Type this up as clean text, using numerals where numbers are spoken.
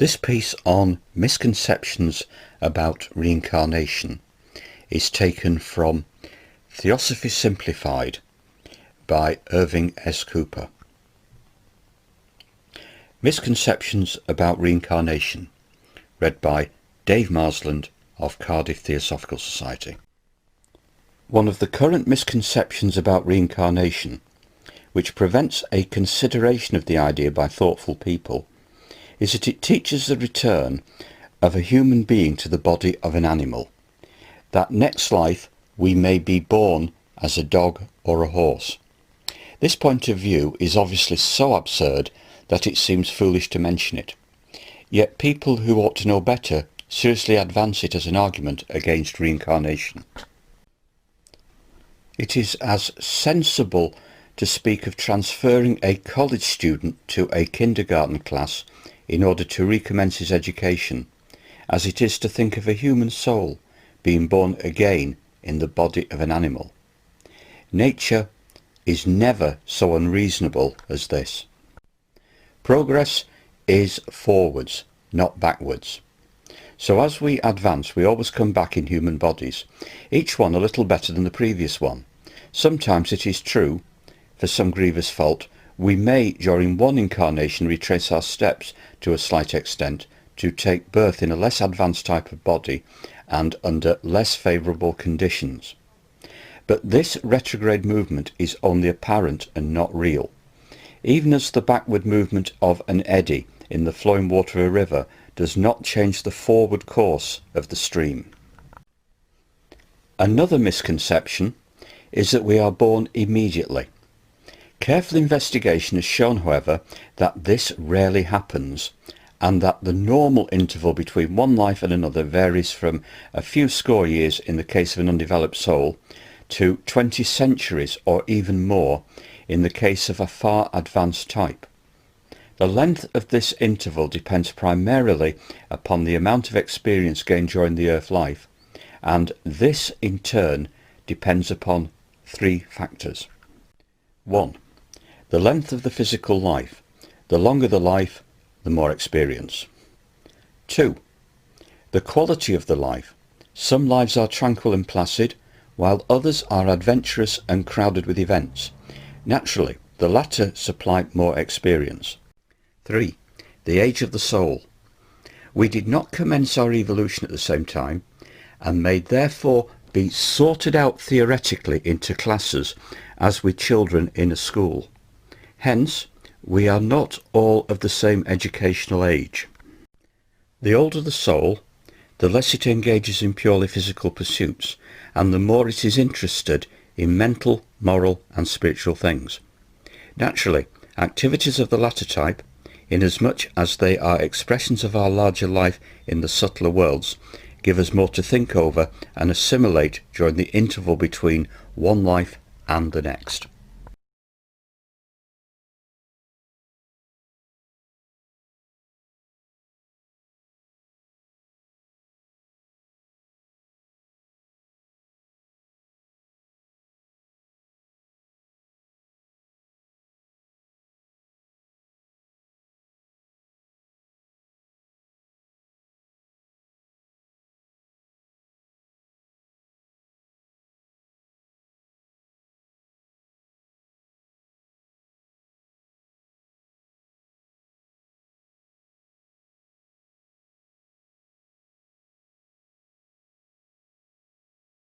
This piece on misconceptions about reincarnation is taken from Theosophy Simplified by Irving S Cooper. Misconceptions about reincarnation, read by Dave Marsland of Cardiff Theosophical Society. One of the current misconceptions about reincarnation, which prevents a consideration of the idea by thoughtful people, is that it teaches the return of a human being to the body of an animal, that next life we may be born as a dog or a horse. This point of view is obviously so absurd that it seems foolish to mention it. Yet people who ought to know better seriously advance it as an argument against reincarnation. It is as sensible to speak of transferring a college student to a kindergarten class in order to recommence his education, as it is to think of a human soul being born again in the body of an animal. Nature is never so unreasonable as this. Progress is forwards, not backwards. So as we advance, we always come back in human bodies, each one a little better than the previous one. Sometimes it is true, for some grievous fault, we may during one incarnation retrace our steps to a slight extent to take birth in a less advanced type of body and under less favourable conditions. But this retrograde movement is only apparent and not real. Even as the backward movement of an eddy in the flowing water of a river does not change the forward course of the stream. Another misconception is that we are born immediately. Careful investigation has shown, however, that this rarely happens, and that the normal interval between one life and another varies from a few score years in the case of an undeveloped soul to 20 centuries or even more in the case of a far advanced type. The length of this interval depends primarily upon the amount of experience gained during the earth life, and this in turn depends upon three factors. 1. The length of the physical life. The longer the life, the more experience. 2. The quality of the life. Some lives are tranquil and placid, while others are adventurous and crowded with events. Naturally, the latter supply more experience. 3. The age of the soul. We did not commence our evolution at the same time, and may therefore be sorted out theoretically into classes as with children in a school. Hence, we are not all of the same educational age. The older the soul, the less it engages in purely physical pursuits, and the more it is interested in mental, moral and spiritual things. Naturally, activities of the latter type, inasmuch as they are expressions of our larger life in the subtler worlds, give us more to think over and assimilate during the interval between one life and the next.